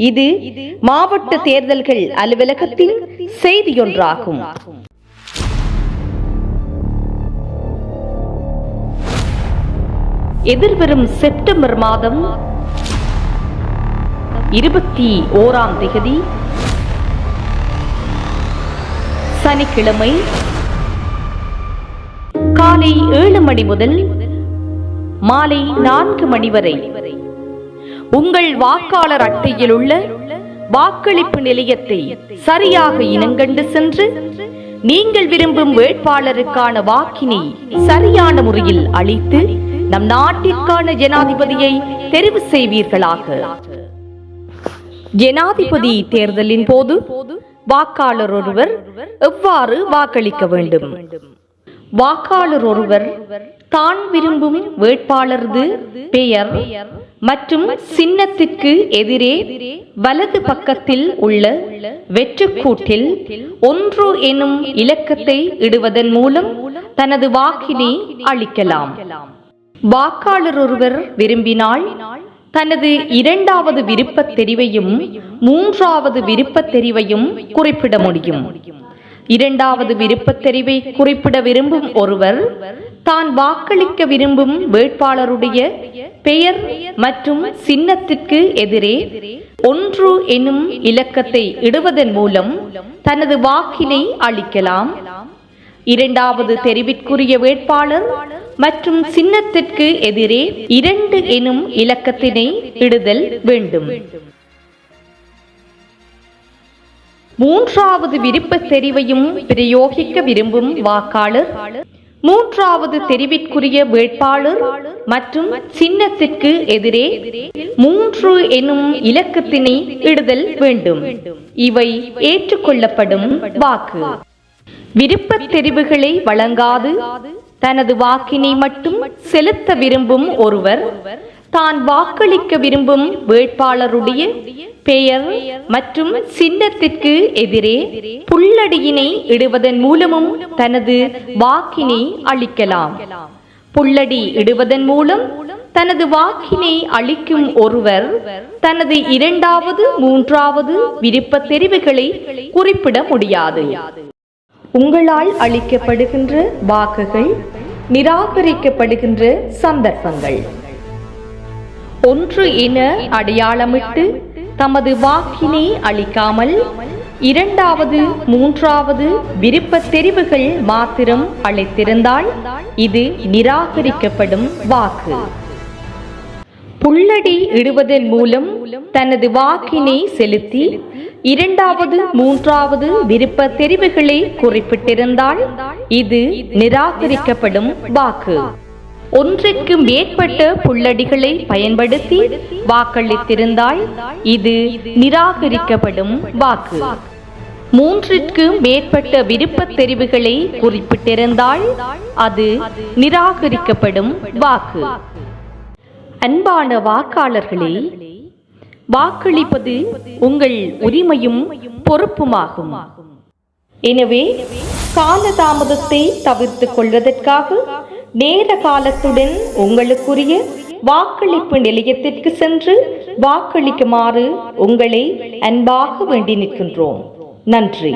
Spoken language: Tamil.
இது மாவட்ட தேர்தல்கள் அலுவலகத்தின் செய்தியொன்றாகும். எதிர்வரும் செப்டம்பர் மாதம் 21ஆம் தேதி சனிக்கிழமை காலை 7 மணி முதல் மாலை 4 மணி வரை உங்கள் வாக்காளர் அட்டையில் உள்ள வாக்களிப்பு நிலையத்தை சரியாக இனங்கண்டு சென்று நீங்கள் விரும்பும் வேட்பாளருக்கான வாக்கினை சரியான முறையில் அளித்து நம் நாட்டிற்கான ஜனாதிபதியை தெரிவு செய்வீர்களாக. ஜனாதிபதி தேர்தலின் போது வாக்காளர் ஒருவர் எவ்வாறு வாக்களிக்க வேண்டும்? வாக்காளர் ஒருவர் தான் விரும்பும் வேட்பாளரது பெயர் மற்றும் சின்னத்திற்கு எதிரே வலது பக்கத்தில் உள்ள வெற்றுக்கூட்டில் 1 எனும் இலக்கத்தை இடுவதன் மூலம் தனது வாக்கினை அளிக்கலாம். வாக்காளர் ஒருவர் விரும்பினால் தனது 2வது விருப்பத் தெரிவையும் 3வது விருப்பத் தெரிவையும் குறிப்பிட முடியும். 2வது விருப்பத் தெரிவை குறிப்பிட விரும்பும் ஒருவர் தான் வாக்களிக்க விரும்பும் வேட்பாளருடைய பெயர் மற்றும் சின்னத்திற்கு எதிரே 1 எனும் இலக்கத்தை இடுவதன் மூலம் தனது வாக்கினை அளிக்கலாம். 2வது தெரிவிற்குரிய வேட்பாளர் மற்றும் சின்னத்திற்கு எதிரே 2 எனும் இலக்கத்தினை இடுதல் வேண்டும். 3வது விருப்பத் தெரிவையும் பிரயோகிக்க விரும்பும் வாக்காளர் 3வது தெரிவிற்குரிய வேட்பாளர் மற்றும் சின்னத்திற்கு எதிரே 3 எனும் இலக்கத்தினை இடுதல் வேண்டும். இவை ஏற்றுக்கொள்ளப்படும் வாக்கு. விருப்பத் தெரிவுகளை வழங்காது தனது வாக்கினை மட்டும் செலுத்த விரும்பும் ஒருவர் தான் வாக்களிக்க விரும்பும் வேட்பாளருடைய பெயர் மற்றும் சின்னத்திற்கு எதிரே புள்ளடியினை இடுவதன் மூலமும் தனது வாக்கினை அளிக்கலாம். புள்ளடி இடுவதன் மூலம் தனது வாக்கினை அளிக்கும் ஒருவர் தனது 2வது 3வது விருப்ப தெரிவுகளை குறிப்பிட முடியாது. உங்களால் அளிக்கப்படுகின்ற வாக்குகள் நிராகரிக்கப்படுகின்ற சந்தர்ப்பங்கள்: 1 என அடையாளமிட்டு தமது வாக்கினை அளிக்காமல் 2வது 3வது விருப்பத் தெரிவுகள் மாத்திரம் அளித்திருந்தால் இது நிராகரிக்கப்படும் வாக்கு. புள்ளடி இடுவதன் மூலம் தனது வாக்கினை செலுத்தி 2வது 3வது விருப்ப தெரிவுகளை குறிப்பிட்டிருந்தால் இது நிராகரிக்கப்படும் வாக்கு. 1ற்கு மேற்பட்ட புள்ளடிகளை பயன்படுத்தி வாக்களித்திருந்தால் இது நிராகரிக்கப்படும் வாக்கு. 3ற்கு மேற்பட்ட விருப்பத் தெரிவுகளை குறிப்பிட்டிருந்தால் அது நிராகரிக்கப்படும் வாக்கு. அன்பான வாக்காளர்களே, வாக்களிப்பது உங்கள் உரிமையும் பொறுப்புமாகும். எனவே காலதாமதத்தை தவிர்த்துக் கொள்வதற்காக நேர காலத்துடன் உங்களுக்குரிய வாக்களிப்பு நிலையத்திற்கு சென்று வாக்களிக்குமாறு உங்களை அன்பாக வேண்டி நிற்கின்றோம். நன்றி.